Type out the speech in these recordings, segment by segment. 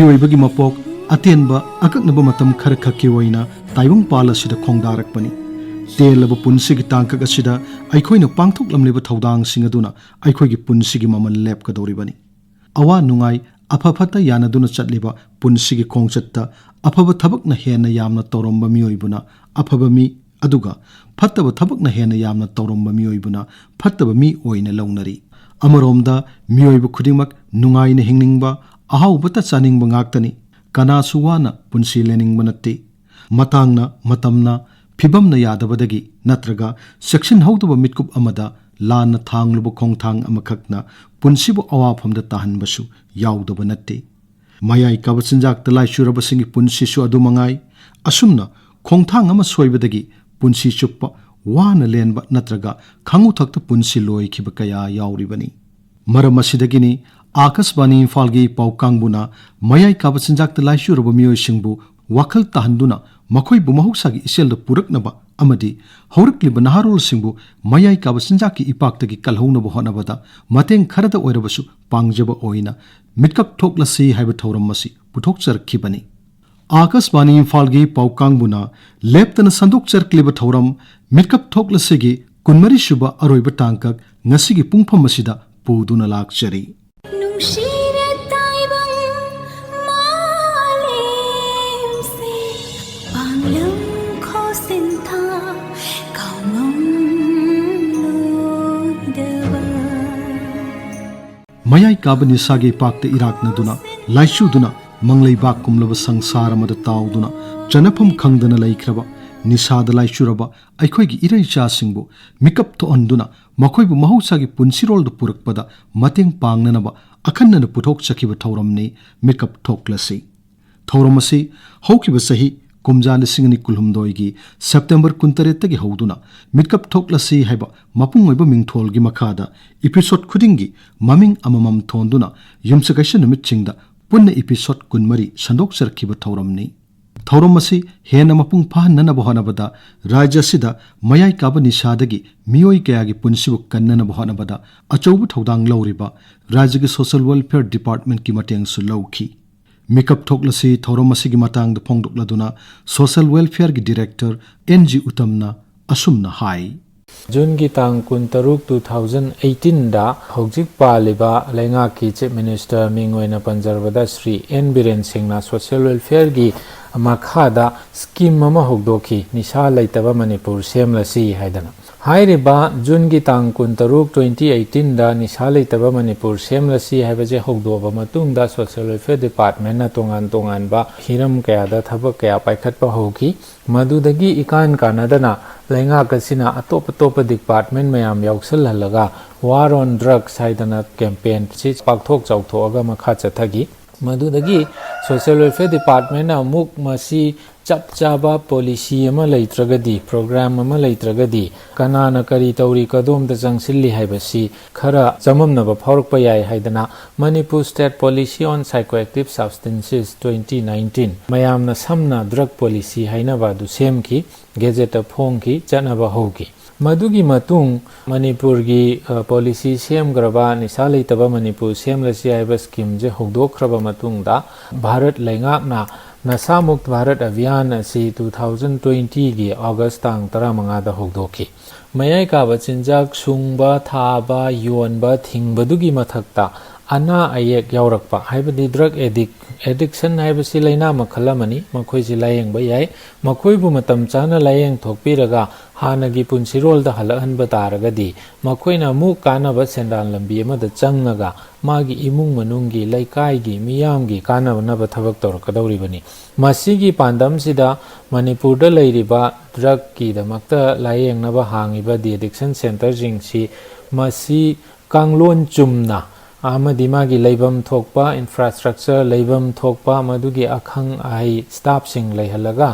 मियोइबगी मपोक अतेनबा अकक्नबा मतम खर खक्की ओइना ताइबंग पाल असिदा खोंगदारकपनि तेलब पुनसिगी तांकक असिदा अइखोइना पांथोकलमलेबा थौदांगसिंग अदुना अइखोइगी पुनसिगी ममल लेपकदौरिबनि अवा नुंगाई अफफता यानदुना चटलिबा पुनसिगी खोंगचत्ता अफब थबकना हेना यामना तौरम्बा मियोइबुना अफब मी अदुगा फत्तब थबकना हेना यामना तौरम्बा मियोइबुना फत्तब मी ओइना लौनरी अमरोमदा मियोइबु खुदिमक नुंगाइना हिंगनिंगबा अहाउबता चानिंगबा ngaktani कनासु वाना पुनसि लेनिंगबा नत्ते मतांगना मतमना फिबमना यादबदगी नत्रगा सेक्शन हौदबा मिटकुप अमदा लाना थांगलुबा खोंगथांग अमखकना पुनसिबु अवाफमदा ताहनबसु याउदबा नत्ते मयाई काबचिंजाक लाइचुरबसिंगी पुनसिसु अदुमंगाई असुमना खोंगथांग अमा सोइबदगी पुनसि चुप्पा वाना लेनबा नत्रगा खंगुथक्ता पुनसि लोइखिबा कया याउरिबनी मरम असिदगिनी आकाशवाणी इम्फालगी पाउकांगबुना मयाई काबचिंजाक लाइचुरब मियोइसिंगबु वाखल ताहनदुना मखोइबु महौसागी इसेलद पुरकनबा अमदी हौरक्लिबा नहारोलसिंगबु मयाई काबचिंजाकी इपाक्तगी कलहौनबा होनबदा मतेंग खरदा ओइरबसु पांगजबा ओइना मिटकप थोकलसी हाइबा थौरमसी पुथोकचरखिबनी आकाशवाणी इम्फालगी पाउकांगबुना लेप्तना संदोकचरक्लिबा थौरम मिटकप थोकलसीगी कुनमरी सुबा अरोइबा तांकक ngasiगी पुंगफम असिदा पुदुना लाक्चरी मयाई काब निसागे पाक्ते इराकनदुना लाइचुदुना मंगलैबाक कुमलब संसार मद ताउदुना चनफम खंगदना लैख्रबा निसाद लाइचुरबा अइखोइगी इरैचासिंगबु मिकप थोअन्दुना मखोइबु महौसागी पुनसिरोलद पुरकपदा मतेंग पांगननबा अखन्नन पुथोक चखिबा थौरमनि मिकप थोकलसी थौरमसी हौकिबा सही कुमजा लिसिंगनि कुलहुमदोइगी सेप्टेम्बर 29 हौदुना मिटकप थोकलसी हाइबा मपुंग ओइबा मिंगथोलगी मखादा एपिसोड खुदिंगी ममिंग अममम थोंदुना युमसकैसा नुमितचिंगदा पुन्ना एपिसोड 14 संदोकचरखिबा थौरमनि थौरमसी हेना मपुंग फाहननबा होनबदा राज्यसिदा मयाई काबा निसादगी मियोई कयागी पुनसिबु कन्ननबा होनबदा अचौबा थौदांग लौरिबा राज्यगी सोशल वेलफेयर डिपार्टमेंट की मटेंगसु लौखी मिकप थोकलसी थौरमसी की मतांग फोंगदोकलदुना सोशल वेलफेयर की डायरेक्टर एनजी उतमना असुमना हाई जून की तांग 23, 2018 दा हौजिक पालिबा लेंगा की चीफ मिनिस्टर मिंगोइना पंजरबदा श्री एन बीरेन सिंहना सोशल वेलफेयर की मखादा स्कीम ममा हौदोखी निशा लैतबा मणिपुर सेमलसी हाइदना हाइरिबा जून की तांग 23, 2018 दा निशा लैतबा मणिपुर सेमलसी हाइबजे हौदोबा मतुंगदा सोशल वेलफेयर डिपार्टमेंट ना तोंगान तोंगानबा हिरम कयादा थबक कया पाइखतबा हौकी मदुदगी इकान कानदना लेंगा कसिना अतोप अतोप डिपार्टमेंट मयाम याउसलहलगा वार ऑन ड्रग्स हाइदना कैंपेन सि पाकथोक चौथोगा मखा चथगी मदुदगी सोशल वेलफेयर डिपार्टमेंट अमुक मसी चप चाबा पॉलिसी अमा लैत्रगदी प्रोग्राम अमा लैत्रगदी कनाना करी तौरी कदोम द जंगसिल्ली हाइबसी खरा जममनबा फाउरकपा याय हाइदना Manipur state policy on psychoactive substances 2019 मयामना समना ड्रग पॉलिसी हाइनबा दु सेमकी गेजेट फोंकी चनबा होगी मधुगी मतुंग मणिपुर की पॉलिसी सेमग्रबा निशा लैतबा मणिपुर सेमलसी हाइबा स्कीम जे हौदोखरबा मतुंगदा भारत लैंगाकना नशा मुक्त भारत अभियान असी 2020 की अगस्त तांग 15 दा हौदोखी मयाई काबा चिंजाक सुंगबा थाबा योनबा थिंगबदुगी मथक्ता अना अयेक यावरकपा हाइबदि ड्रग एडिक्शन हाइबसी लैना मखलमनी मखोइसि लायेंगबा याय मखोइबु मतम चाना लायेंग थोकपिरगा हानगी पुनसिरोलदा हलहनबा तारगदी मखोइना मु कानबा सेंडान लंबी अमदा चंगगा मागी इमुंग मनुंगी लैकाईगी मियामगी कानबनबा थबक तौरकदौरिबनी मसीगी पांदमसिदा मणिपुरदा लैरिबा ड्रग की दमक्ता लायेंगनबा हांगिबा दि एडिक्शन सेंटर जिंगसी मसी कांगलोन चुमना आमदी मागी लैबम थोकपा इंफ्रास्ट्रक्चर लैबम थोकपा मदुगी अखंग आई स्टाफ सिंग लैहलगा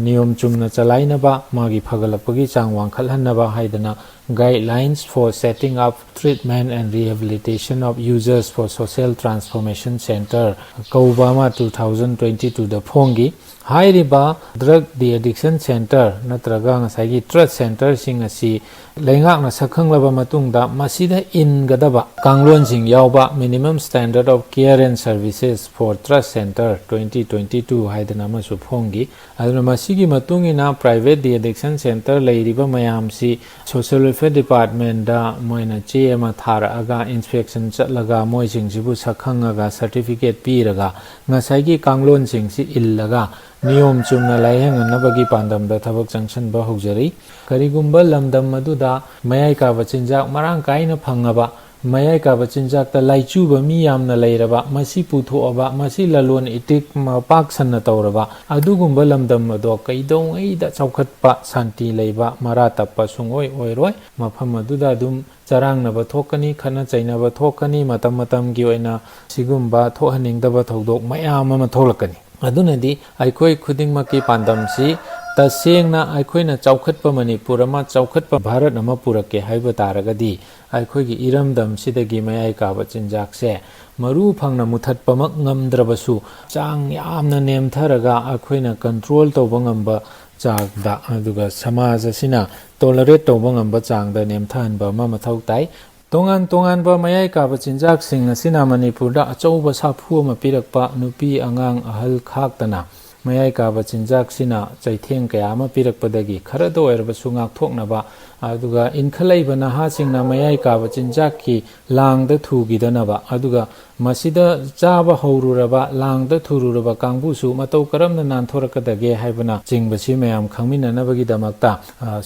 नियम चुमना चलाइनबा मागी फगलपगी चांग वांखलहनबा हाइदना guidelines for setting up treatment and rehabilitation of users for social transformation center Kaubama 2022 da phongi hairiba drug de-addiction center natraga ngasai trust center sing asi leingak na sakhanglaba matungda masida ingadaba kanglon sing yawba minimum standard of care and services for trust center 2022 haidana masu phongi aduna masigi matungina private de-addiction center leiriba mayam si social welfare department da moina che ma thara aga inspection chatlaga moi sing sibu sakhangaga certificate piraga ngasai gi kanglon sing si illaga niyom chumna laihenganabagi pandamda thabak changchanba hojari karigumba lamdam maduda mayai ka bachinjak marang kaina phangaba mayai ka bachinjak ta laichuba mi yamna leiraba masi puthoaba masi lalon itik pak sanna tawraba adugumba lamdam mado kaidong eida chaukhatpa santi leiba mara tappa sungoi oiroi mafam maduda dum charang na ba thokani khana chaina ba thokani matam matam gi oina sigumba thohaningdaba thodok mayam ama tholakani adunadi aikoi khudingmaki pandamsi tasengna aikoina chaukhatpa manipur ama chaukhatpa bharat ama purake haiba taragadi aikoigi iramdam sidagi mayai ka bachinjak se maru phangna muthatpa mak ngamdrabasu chang yamna nemtharaga aikoina control tawba ngamba changda aduga samaj asina tolerate tawba ngamba changda nemthanba ma mathau tai tongan ba mayai ka bachinjak sing asina manipurda achouba saphu ma pirakpa nupi angang ahal khaktana mayai ka bachinjak sina chaitheng kaya ma pirakpadagi kharado erbasu ngak thoknaba aduga inkhalaiba naha singna mayai ka bachinjak ki langda thugidanaba aduga masida chaba horuraba langda thururaba kangbusu matau karamna nanthorakadage haibana jingbasi mayam khangminanabagi damakta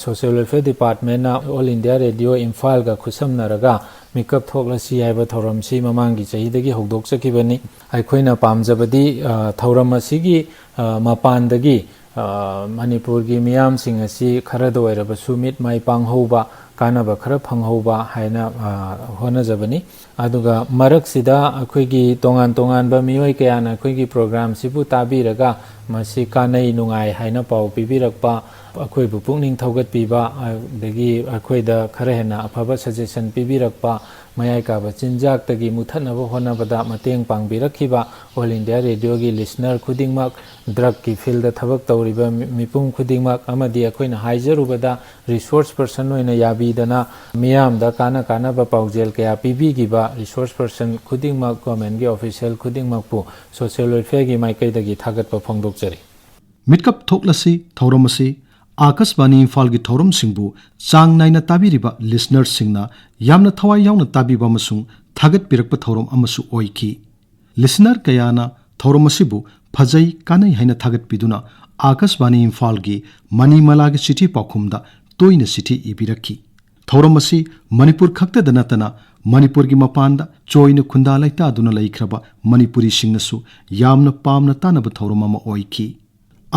social welfare department na all india radio imphal ga khusamnaraga Mitkap Thoklasi haiba thoramsi mamangi chahidagi hogdok chakibani aikoina pamjabadi thoramasigi mapandagi manipur gi miyam sing asi kharado eraba sumit mai panghoba kanaba khara phanghoba haina hona jabani aduga marak sida akoigi tongan ba miyoi kayana akoigi program sibu tabiraga masi kanai nungai haina pau pibirakpa akoi bu pukning thogat piba dagi akoi da khara hena afaba suggestion pibirakpa mayai ka bachinjak tagi muthanaba honabada mateng pangbirakhiba all india radio gi listener khudingmak drug ki field da thabak tawriba mipum khudingmak amadi akoina haijarubada resource person oina yabi dana miyam da kana ba paujel kaya pibi giba resource person khudingmak government gi official khudingmak pu social welfare gi maikai dagi thagat pa phongdok chari Mitkap Thoklasi thauramasi Akasbani Imphal gi thorum singbu chang naina tabiriba listeners singna yamna thawai yauna tabiba masung thagat pirakpa thorum amasu oiki listener kayana thorum asibu phajai kanai haina thagat piduna Akasbani Imphal gi mani malagi city pakhumda toina city ibirakhi thorum asi manipur khakta danatana manipur gi mapanda choina khunda laita aduna laikhraba manipuri singnasu yamna pamna tanaba thorum ama oiki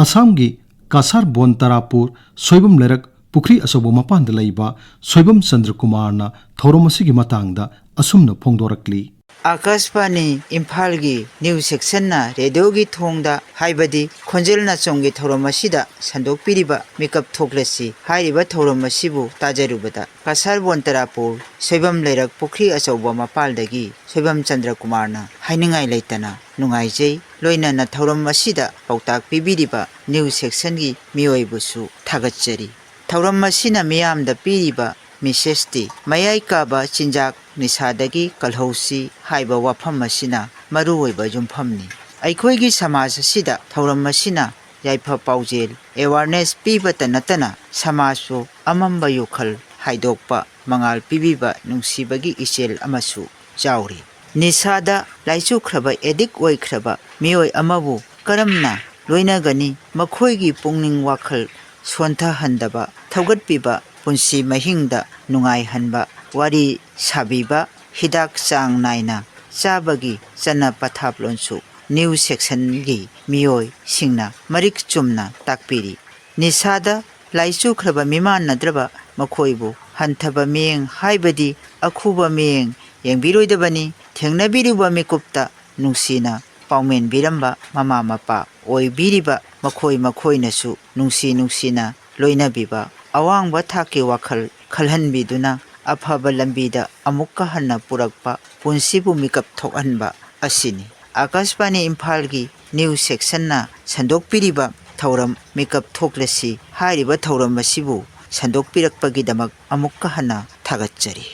Assam gi Kasar Bon Tarapur Soibam Lerak Pukri Asobo Mapanda Laiba Soibam Chandra Kumarna Thauromasigi Matangda Asumna Phongdorakli Akasbani Imphal gi news section na radio gi thongda haibadi khonjel na chonggi thauromasida sandok piriba Mitkap Thoklasi hairiba thauromasibu tajarubada Kasar Bon Tarapur Soibam Lerak Pukri Asobo Mapaldagi Soibam Chandra Kumarna hainingai leitana nungaijei loina na thauromasida pautak pibiriba news section gi miyoibusu thagachari thauromasina miyamda piriba Mrs. Mayai kaba chinjak nisadagi kalhausi haiba wafam masina maruoiba jumfamni aikhoigi samaj asida thauram masina yaifa paujel awareness pibata natana samasu amamba yokhal haidokpa mangal pibiba nungsibagi ichel amasu chauri nisada laichukhraba edik oikraba miyoi amabu karamna loinagani makhoigi pungning wakhal sontha handaba thogatpiba punsi mahingda nungai hanba wari sabiba hidak chang naina chabagi chana pathaplonsu news section gi miyoi singna marik chumna takpiri nisada laichukhraba miman nadraba makhoibu hanthaba meng haibadi akhuba meng yengbiroidabani thengnabiruba mikupta nungsina paumen biramba mama mapa oi biriba makhoi nasu nungsina loina biba awangba thaki wakhal khalhanbiduna afaba lambida amukka hanna purakpa punsibu mikap thokhanba asini. Akashbani Imphal gi news section na sandokpiriba thauram Mitkap Thoklasi hairiba thauram asibu sandokpirakpagidamak amukka hanna thagatchari.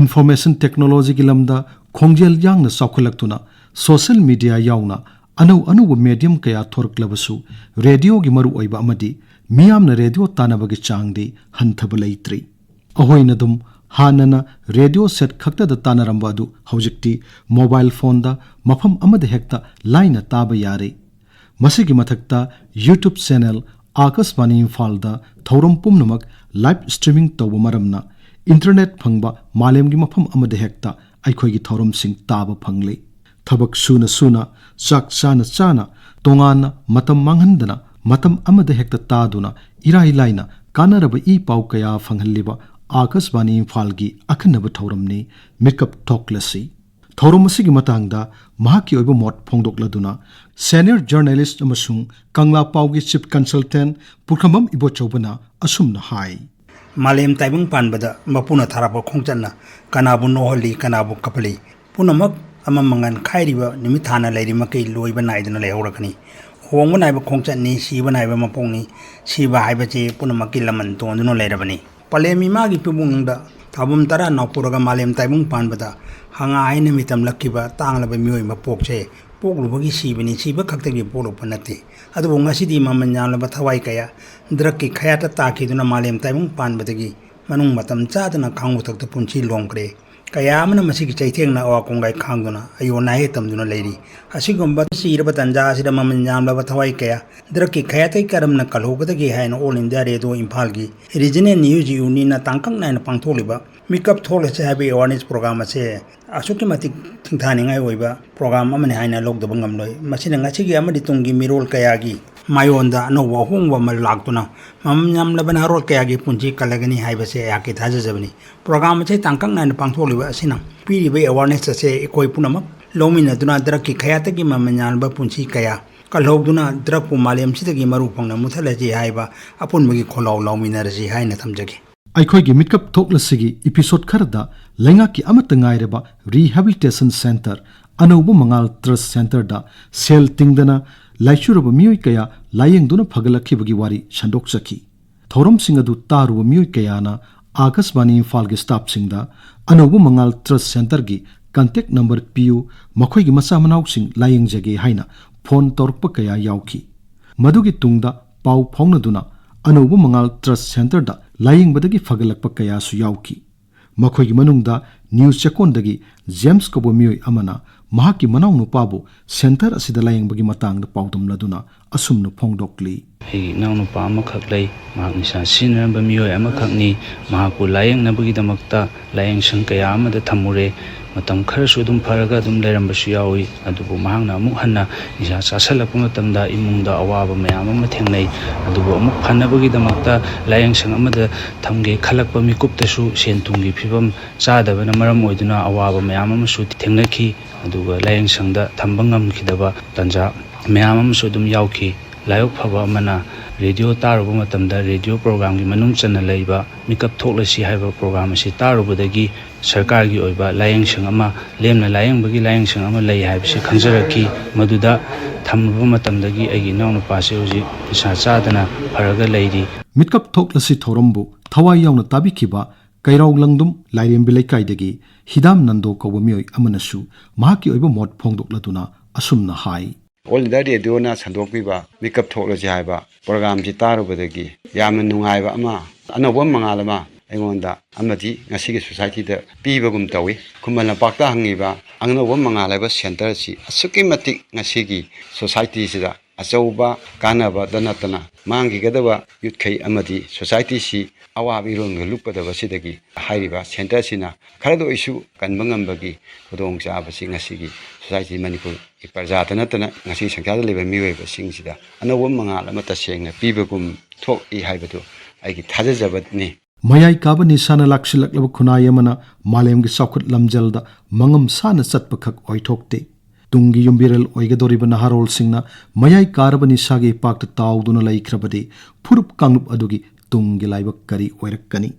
Information technology ki lamda khongjel yang na sakhulaktuna social media yauna anu medium kaya thorklabasu radio gi maru oiba amadi miyam na radio tanabagi changdi hanthaba leitri ahoina dum hanana radio set khakta da tanaramba adu hojikti mobile phone da mafam amade hekta line taba yare masigi mathakta YouTube channel Akashbani Imphal da thoram pumnamak live streaming tawba maramna internet phangba malemgi mafam amade hekta aikhoigi thoram sing taba phangle thabak suna chak chana tongana matam manghandana matam amade hekta taduna irai laina kanaraba I pau kaya phanghalliba Akashbani Imphal gi akhanaba thoramni Mitkap Thoklasi thoram asigi matangda mahaki oiba mot phongdokladuna senior journalist amasung kangla paugi chief consultant purkhamam ibochobana asumna hai Malem taibung panbada mapuna tharapa khongchanna kanabu nohali kanabu kapali punamak amamangan khairiba nimithana leirima kai loiba naidana lehorakani hongba naiba khongchanni siba naiba mapongni siba haibache punamakki laman tonduna leirabani palemi magi pibungda thabum tara napuraga malem taibung panbada hanga aina mitam lakkiba tanglaba mioi mapokche poglubagi sibani siba khaktagi polopa nate adu ngasidi mamanyalaba thawai kaya drakki khayata takiduna malem taibung panbadagi manung matam chadana khangu thakta punchi longkre kaya amana masigi chaithengna awa kongai khangduna ayona he tamduna leiri asigomba siraba tanja asida mamanyalaba thawai kaya drakki khayatai karamna kalhogadagi haina all india radio Imphal gi regional news unit na tangkang na pangtholiba Mitkap Thoklasi habi awareness program ase asuki matik thingthani ngai oiba program amani haina logdaba ngamloi masina ngasigi amadi tungi mirol kayagi mayonda no wa hongwa mal laktuna mamnyam labana rol kayagi punji kalagani haibase yaki thajajabani program ase tangkang na pangtholiba asina piri be awareness ase ekoi punama lomina duna drakki khayatagi mamanyal ba punji kaya kalhogduna drakpu malem sidagi maru phangna muthalaji haiba apunmagi kholaw lomina raji haina thamjagi aikhoigi Mitkap Thoklasi episode kharda lengaki amata ngaireba rehabilitation center anaubu mangal trust center da sel tingdana Laichuraba mioi kaya layengduna phagalakkhibagi wari shandokchaki thoram singadu taruba mioi kayana Akashbani Imphal gi staff singda anaubu mangal trust center gi contact number piu makhoigi masa manau sing layengjage haina phone torpa kaya yauki madugi tungda pau phongnaduna anaubu mangal trust center da Layengbadagi fagalakpa kaya su yauki makhoigi manungda news chakondagi James kobo mioi amana mahaki manau nupabu center asida layengbagi matangda paudamladuna asumnu phongdokli hei nau nupa amakhak lei mahak nisa sinramba mioi amakhakni mahaku layengnabagi damakta layeng sang kaya amada thamure matam kharasu dum pharaga dum leirambasu yawi adubu mahangna amuk hanna nisa chasalakpa matamda imungda awaba mayam ama thengnei adubu amuk phanabagi damakta layeng sang amada thamge khalakpa mikuptasu sentungi phibam chadabana maram oiduna awaba mayam amasu thengnakhi aduga layeng sangda thamba ngamkhidaba tanja mayam amasu dum yauki layok phaba amana radio taruba matamda radio program gi manung chana leiba Mitkap Thoklasi haiba program asi tarubadagi sarkar gi oiba layeng sang ama lemna layeng bagi layeng sang ama lei haibse khangjaraki maduda thamruba matamdagi agi naunu pase uji isa chadana pharaga leiri Mitkap Thoklasi thorambu thawai yauna tabikhiba kairaw langdum lairembi leikaidagi hidam nando kobo mioi amanasu mahaki oiba mot phongdokladuna asumna hai All India Radio na sandokpiba Mitkap Thoklasi haiba program ji tarubadagi yamna nungaiba ama anawam mangalama aingonda amati ngasigi society da pibagum tawi kumala pakta hangiba angnawam mangalaiba center si asuki matik ngasigi society sida achauba kanaba danatana mangi gadaba yuthkai amati society si awabi ron lukadaba sidagi hairiba center sina kharado isu kanbangambagi khudong chabasi ngasigi society manipur iparjata natana ngasi sangkyada leba miweba singsida anawam mangal amata sengna pibagum thok I haibatu aigi thajajabani mayai kaba nisana lakshilaklaba khunayamana malemgi sakhut lamjalda mangam sana chatpakhak oithokte tungi yumbiral oigadoriba naharol singna mayai karaba nisagi pakta tauduna laikhrabadi phurup kanglup adugi ꯇꯨꯡꯒꯤ ꯂꯥꯏꯕꯛ ꯀꯔꯤ ꯑꯣꯏꯔꯛꯀꯅꯤ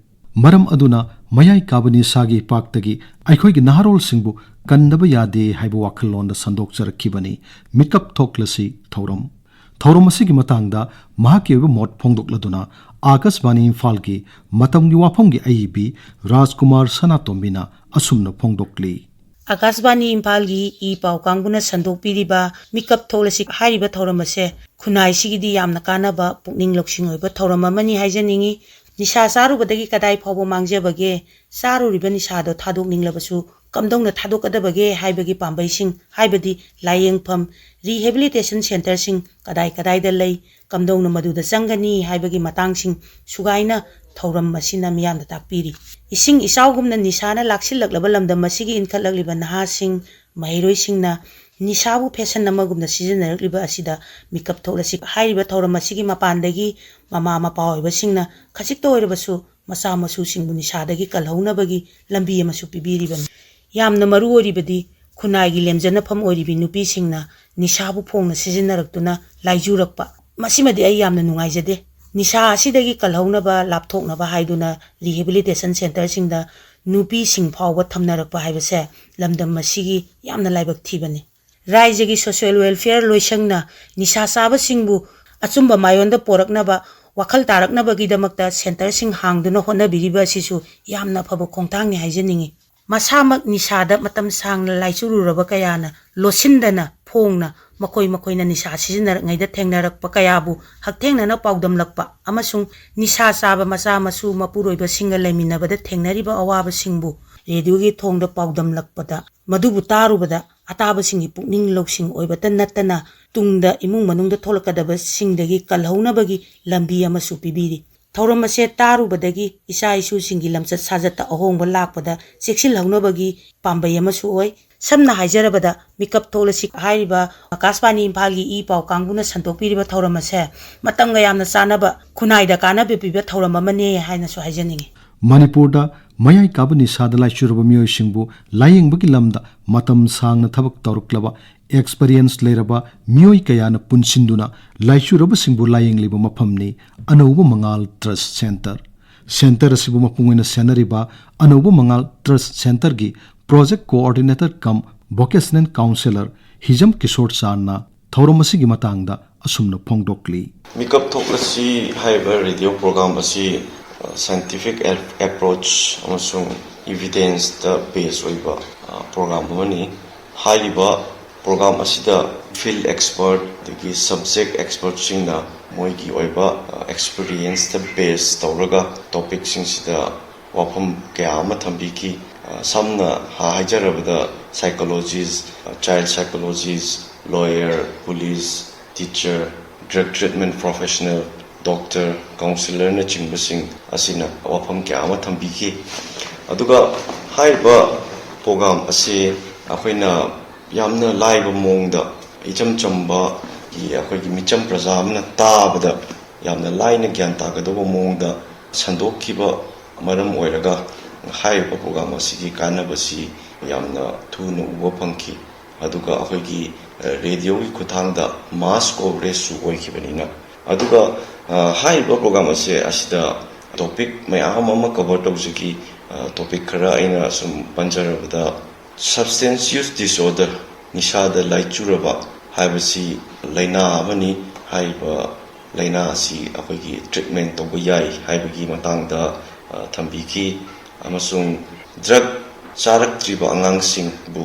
ꯃꯔꯝ ꯑꯗꯨꯅ ꯃꯌꯥꯏ ꯀꯥꯕ ꯅꯤꯁꯥꯒꯤ ꯄꯥꯛꯇꯒꯤ ꯑꯩꯈꯣꯏꯒꯤ ꯅꯍꯥꯔꯣꯜꯁꯤꯡꯕꯨ ꯀꯟꯗꯕ ꯌꯥꯗꯦ ꯍꯥꯏꯕ ꯋꯥꯈꯜꯂꯣꯟꯗ ꯁꯟꯗꯣꯛꯆꯔꯛꯈꯤꯕꯅꯤ ꯃꯤꯠꯀꯞ ꯊꯣꯛꯂꯁꯤ ꯊꯧꯔꯝ ꯑꯁꯤꯒꯤ ꯃꯇꯥꯡꯗ ꯃꯍꯥꯛꯀꯤ ꯑꯣꯏꯕ ꯃꯣꯠ ꯐꯣꯡꯗꯣꯛꯂꯗꯨꯅ ꯑꯥꯀꯥꯁꯕꯥꯅꯤ ꯏꯝꯐꯥꯜꯒꯤ ꯃꯇꯝꯒꯤ ꯋꯥꯐꯝꯒꯤ ꯑꯏꯕꯤ ꯔꯥꯖꯀꯨꯃꯥꯔ ꯁꯅꯥꯇꯣꯝꯕꯤꯅ ꯑꯁꯨꯝꯅ ꯐꯣꯡꯗꯣꯛꯂꯤ आकाशवाणी इम्फाल की ई पाव कांगुना संदोकपीरिबा मिकअप थोलसी हारिबा थौरम असे खुनाई सिगिदी यामना कानाबा पुकनिंग लौसिंग ओइबा थौरम अमनी हाइजनिंगी निशा चारुबदगी कदाई फावबो मांगजेबगे चारुरिबा निशादो थादोकनिंगलबसु कमदौना थादोकदबगे हाइबगी पांबैसिंग हाइबदी लायेंगफम रिहेबिलिटेशन सेंटरसिंग कदाई लई कमदौना मदुदा चंगनी हाइबगी मतांगसिंग सुगाइना थौरम मसिना मियामदा ताकपीरी इसिंग इसाउगुमना निशाना लाक्सिलक्लबा लमदम मसिगी इनखलक्लिबा नहासिंग महिरोइसिंगना निशाबु फैशन नमगुमना सिजनरक्लिबा असिदा मिकअप थोलसी हाइरिबा थौरम मसिगी मपानदगी ममा मपा ओइबसिंगना खजिक्ता ओइरबसु मसा मसुसिंगबु निशादगी कलहौनबगी लंबी अमसु पिबीरिबन यामना मरु ओइरिबदी खुनाइगी लेमजनफम ओइरिबी नुपीसिंगना निशाबु फोंगना सिजनरक्तुना लाइजुरक्पा मसिमदी अइ यामना नुंगाइजदे निशा असिदगी कलहौनबा लापथोकनबा हाइदुना रिहेबिलिटेशन सेंटरसिंगदा नुपीसिंग फावबा थमनरक्पा हाइबसे लमदम मसिगी यामना लाइबक थीबनी राज्यगी सोशल वेलफेयर लोइसंगना निशा चाबसिंगबु अचुंबा मायोंदा पोरकनबा वाखल तारकनबगीदमक्ता सेंटरसिंग हांगदुना होनबिरिबा सिसु यामना फबो खोंगथांगनि हाइजनिंगी मसामक निशादा मतम सांगना लाइचुरुरबा कयाना लोसिंदना फोंगना मकोइना निशा सिजनरङैदा थेंगनरक्पा कयाबु हक्थेंगनना पाउदमलक्पा अमसुंग निशा चाबा मचा मसु मपुरोइबसिंगा लैमिनबदा थेंगनरिबा अवाबसिंगबु रेडियोगी थोंगदा पाउदमलक्पदा मदुबु तारुबदा अताबसिंगी पुकनिंग लौसिंग ओइबता नत्तना तुंगदा इमुंग मनुंगदा थोलकदबसिंगदगी कलहौनबगी लंबी अमसु पिबीरी थौरम असे तारुबदगी इसा इसुसिंगी लमचत साजता अहोंगबा लाकपदा चेक्सिलहौनबगी पांबई अमसु ओइ समना हाइजरबदा मिकअप थोलसी हाइरिबा आकाशवाणी इम्फाल की ई पाव कांगुना संतोकपीरिबा थौरम असे मतंगा यामना चानबा खुनाइदा कानाबे पिबा थौरम अमने हाइनसु हाइजनिंगी मणिपुरदा मयाई काबा निसादा लाइचुरबा मियोइसिंगबु लायेंगबगी लमदा मतम सांगना थबक तौरक्लबा एक्सपीरियंस लेरबा मियोई कयाना पुनसिंदुना लाइचुरबसिंगबु लायेंगलिबा मफमनी अनौबा मंगाल ट्रस्ट सेंटर असिबु मपुंगना सेनरिबा अनौबा मंगाल ट्रस्ट सेंटर की project coordinator cum vocational counsellor Hijam Kishore चारना थौरम असिगी मतांगदा असुमना फोंगदोकली मिकअप थोकलसी हाइबा रेडियो प्रोग्राम असी साइंटिफिक अप्रोच अमसुंग एविडेंस द बेस ओइबा प्रोग्राम बनी हाइबा प्रोग्राम असिदा फील्ड एक्सपर्ट दगी सब्जेक्ट एक्सपर्ट सिंगना मोइगी ओइबा एक्सपीरियंस द बेस तौरगा टॉपिक सिंगसिदा वाफम कया अमा थंबीकी samna hajarabada psychologists, child psychologists, lawyer, police, teacher, drug treatment professional, doctor, counselor na chingbasing asina wafam kya ama thambiki aduga haiba program ase akoina yamna laiba mongda icham chamba ki akoi micham prajamna tabada yamna laina gyan tagadoba mongda sandokkiba maram oiraga हाइबा programme असिगी कानबसी यामना थुनु उबा फंकी अदुगा अखोइगी radio की खुथांगदा मास coverage सु ओइखिबनिना अदुगा हाइबा programme असे असिदा टॉपिक मयाम अमा कवर तौजगी टॉपिक खरा आइना सुम पंजरबदा सब्सटेंस यूज डिसऑर्डर निशादा लाइचुरबा हाइबसी लाइना अमनी हाइबा लाइना असि अखोइगी ट्रीटमेंट तौबा याई हाइबगी मतंगदा थंबीकी अमसुंग ड्रग चारक्त्रिबा अंगांगसिंगबु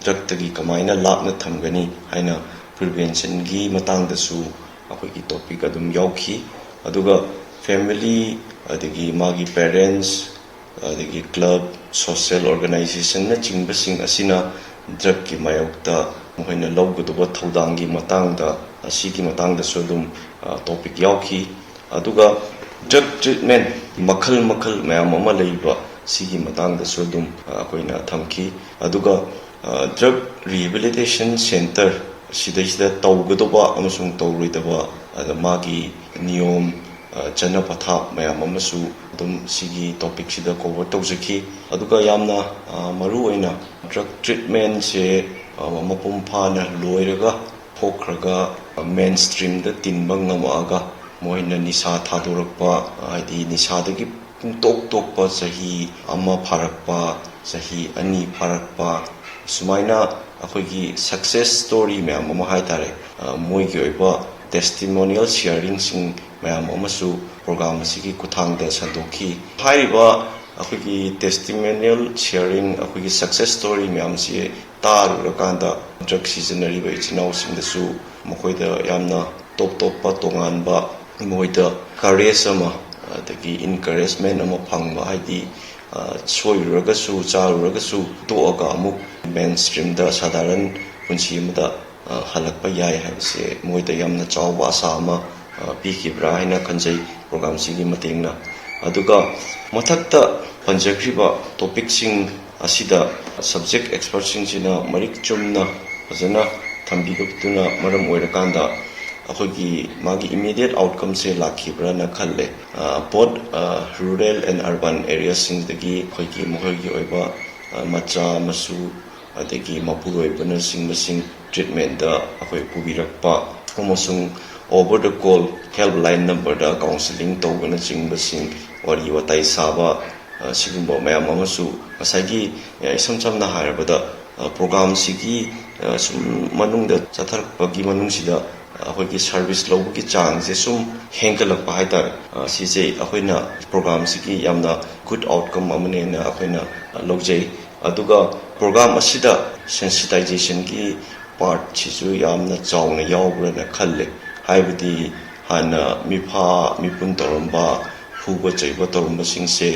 ड्रग तगी कमाइना लापना थमगनी हाइना प्रिवेंशन की मतंगदसु अखोइगी टॉपिक अदुम याउखी अदुगा फैमिली अदगी मागी पेरेंट्स अदगी क्लब सोशल ऑर्गेनाइजेशन ना चिंगबसिंग असिना ड्रग की मायोक्ता मोहिना लौगदुबा थौदांगी मतंगदा असिगी मतंगदसु अदुम टॉपिक याउखी अदुगा ड्रग ट्रीटमेंट मखल मयाम अमा लैबा सिगी मतंगदसु अदुम अखोइना थमकी अदुगा ड्रग रिहेबिलिटेशन सेंटर सिदैसिदा तौगदोबा अमसुंग तौरोइदबा अदा मागी नियम चना पथा मयाम अमसु अदुम सिगी टॉपिक सिदा कवर तौजकी अदुगा यामना मरु ओइना ड्रग ट्रीटमेंट से मपुम फाना लोइरगा फोखरगा मेन स्ट्रीम दा तिनबा ngamaga moina nisa thadurukpa haidi nisadagi tok tokpa sahi ama pharakpa sahi ani pharakpa sumaina akhoi success story ma'am ama haitare moi gi oiba testimonial sharing sing ma'am amasu program asigi kuthangda sandoki hairiba akhoi testimonial sharing akhoi success story ma'am si tarukanda drug seasonary ba ichinaw singdasu mokoida yamna top pa tonganba moida courage ama adagi encouragement ama phangba haidi soiragasu charuragasu toaga amuk mainstream da sadaran punsi amada halakpa yai haibse moida yamna chawba asama pikibra haina kanjai program sigi matengna aduga mathakta panjakriba topic sing asida subject expert sing sina marik chumna fazana thambigaptuna maram oirakanda akhoi magi immediate outcome se lakhibra na khalle both rural and urban areas sing dagi khoi ki mohoi gi oiba macha masu adagi mapuroi bana sing treatment da akhoi pubirakpa amosung over the call helpline number da counseling tawgana sing wari watai saba sigumba mayam amasu masagi isam chamna harabada program sigi manung da chatharpagi manung sida akhoi service lobki chang je sum hengalakpa haita sije akhoina program sigi yamna good outcome amane na akhoina logjai aduga program asida sensitization ki part chisu yamna chawna yawbra na khalle haibudi hana mipha mipun toramba huba chaiba toramba singse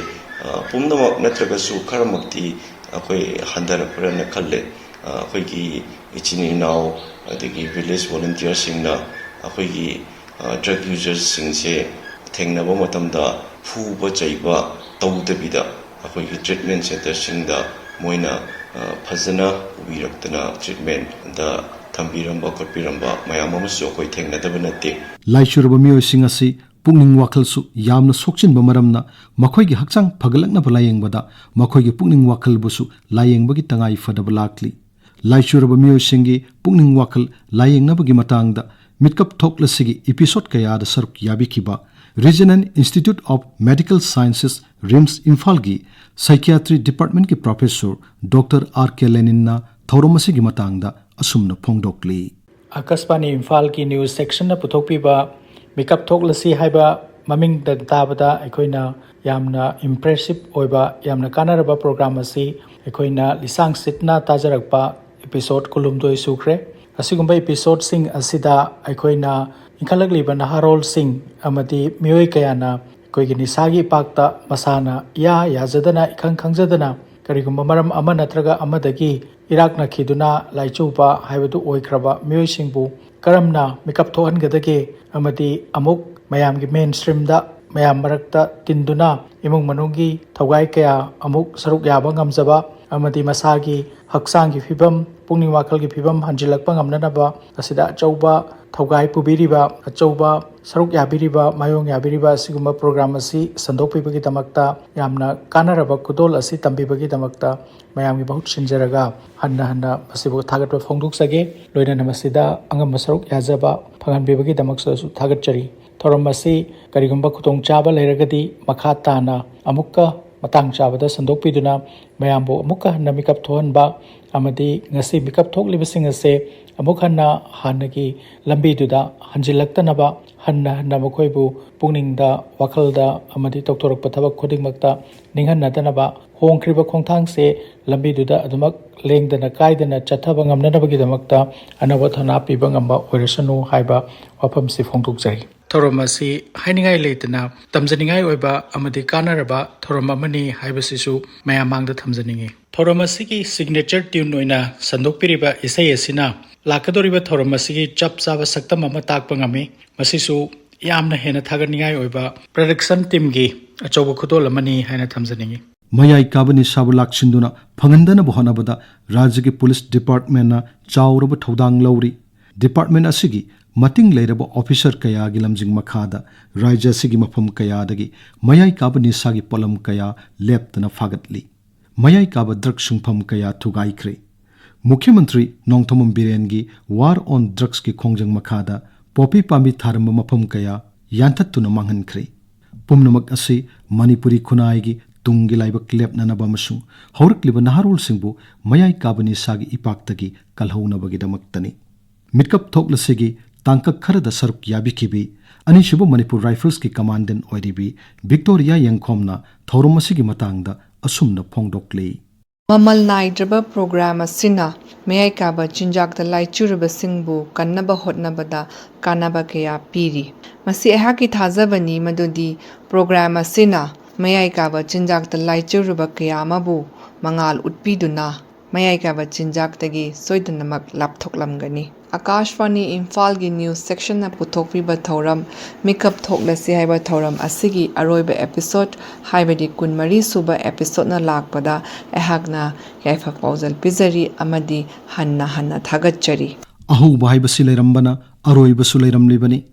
pumnamak natraga su kharamakti akhoi handarakra na khalle akhoi ki ichini now adagi village volunteer singna akhoi ki drug users singse thengnaba matamda huba chaiba tawdabida akhoi ki treatment center singda moina phajana ubiraktana treatment da thambiramba khotpiramba mayam amasu akhoi thengnadaba natte Laichuraba miyosing asi Pukning Wakhal su yamna sokchinba maramna makhoigi Hakchang phagalaknaba Layengbada makhoigi Pukning Wakhal busu Layengbagi tangai fadaba lakli Laichuraba miyosingi Pukning Wakhal Layengnabagi matangda Mitkap Thoklasi episode kayada saruk yabikiba Regional Institute of Medical Sciences RIMS Imphal gi Psychiatry Department ki Professor Dr. R.K. Leninna thauromasigi matangda asumna phongdokli Akasbani Imphal ki news section na puthokpiba Mitkap Thoklasi haiba maming tabada aikoina yamna impressive oiba yamna kanaraba program asi aikoina lisang sitna tajarakpa episode kulumdoi sukre asigumba episode sing asida aikoina inkhalagliba naharol sing amadi mioi kayana koigi nisagi pakta masana yazadana ikhang khangjadana karigumba maram ama natraga amadagi irakna khiduna laichuba haibadu oikraba mioi singbu karamna mikap thohangadage amadi amuk mayamgi mainstream da mayam marakta tinduna imung manungi thogai kaya amuk saruk yaba ngamjaba amadi masagi hakchang gi phibam Pukning Wakhal gi phibam hanjilakpa ngamnanaba asida chauba thogai pubiriba achauba saruk yabiriba mayong yabiriba siguma program asi sandokpibagi damakta yamna kanaraba kudol asi tambibagi damakta mayamgi bahut sinjaraga hanna masibu thagatwa phongduksage loina namasida angam saruk yazaba phanganbibagi damaksa su thagatchari thoram asi karigumba khutong chaba leiragadi makha tana amukka matang chabada sandokpiduna mayambo amukka hanna mikap thohanba amadi ngasi mikap thoklibasing ase amuk hanna hanagi lambi duda hanjilaktanaba hanna makoibu Pukningda Wakhalda amadi toktorakpa thabak khudingmakta ninghannadanaba hongkriba khongthangse lambi duda adumak lengdana kaidana chathaba ngamnanabagi damakta anawa thana piba ngamba oirasanu haiba wafamsi phongdokjari Thoromasi hainingai leitana tamjaningai oiba amadi kanaraba thoramamani haibasisu mayamangda thamjaningi Thoromasi ki signature tune oina sandokpiriba isai asina lakadoriba Thoromasi ki chap chaba saktam ama takpa ngami masisu yamna hena thagarningai oiba production team gi achoba khudol amani haina thamjaningi Mayai kabani sabu lakshinduna phangandana bohanabada Rajya Police Department na chauraba thodang lauri Department asigi mating leiraba officer kaya gi lamjing makhada Rajya sigi mafam kaya dagi mayai kabani sagi polam kaya leptana fagatli mayai kaba drug sungpham kaya thugaikre Mukhyamantri Nongthomam Biren gi War on Drugs ki khongjang makhada popi pambi tharamba mafam kaya yantattuna manghankhre pumnamak ase manipuri khunai tungi laibak lepnanaba amasung haurakliba naharol singbu mayai kabani sagi ipaktagi kalhaunabagidamaktani mitkap thoklasigi tangkak kharada saruk yabikibi anishuba manipur rifles ki commandant oiribi victoria yangkhomna thaurumasigi matangda asumna phongdokle Mamal naidraba program asina mayai kaba chinjakta Laichurabasingbu kannaba hotnabada kanaba kaya piri masi ehaki thajabani madudi program asina mayai kaba chinjakta Laichuraba kaya amabu mangal utpiduna mayai kaba chinjaktagi soidanamak lapthoklamgani Akashvani Imphal gi news section na puthokpiba thoram Mitkap Thoklasi haiba thoram asigi aroiba episode haibadi kunmari suba episode na lakpada ehakna yaifa pauzal pizari amadi hanna thagachari ahu bahai leirambana aroi basu leiramlibani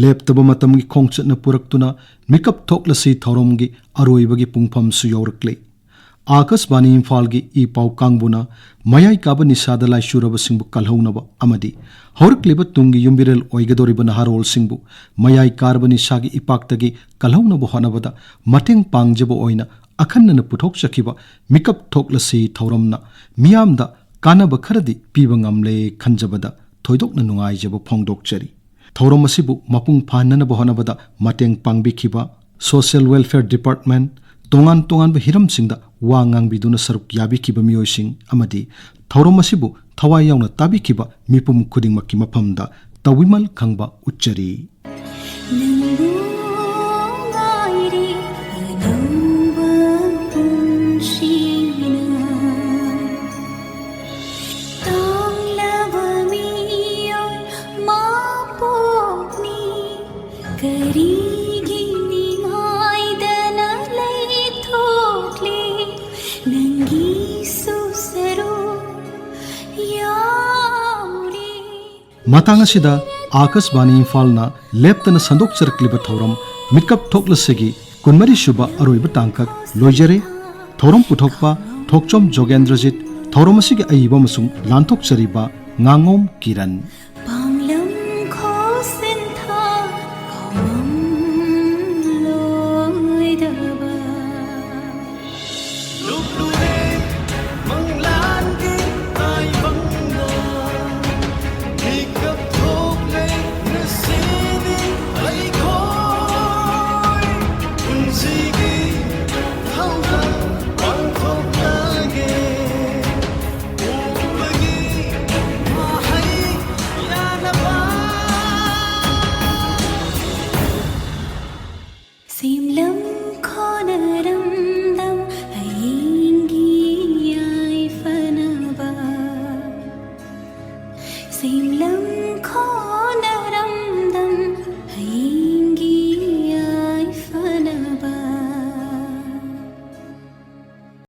leptaba matamgi khongchatna puraktuna Mitkap Thoklasi thoromgi aroi bagi pungpham su yaurakle Akashvani Imphal gi I pau kangbuna mayai kaba nisada Laichurabasingbu kalhaunaba amadi haurakliba tungi yumbirel oigadoriba naharol singbu mayai karbani sagi ipaktagi kalhaunaba honabada mateng pangjaba oina akhannana puthokchakiba Mitkap Thoklasi thoramna miyamda kanaba kharadi piba ngamle khanjabada thoidokna nungaijaba phongdokchari thoram asibu mapung phananaba honabada mateng pangbikhiba social welfare department tongan hiram singda wangang biduna saruk yabi kiba miyoising amadi thorom asibu thawai yauna tabi kiba mipum khuding makki maphamda tawimal khangba uchari matang asida Akashvani Imphal na leptana sandok charakliba thoram Mitkap Thoklasigi kunmari shuba aroiba tangkak loijare thoram puthokpa Thokchom Jogendrajit thoram asigi aiba masung lanthok chariba Ngangom Kiran Sim lam kho naram dam hai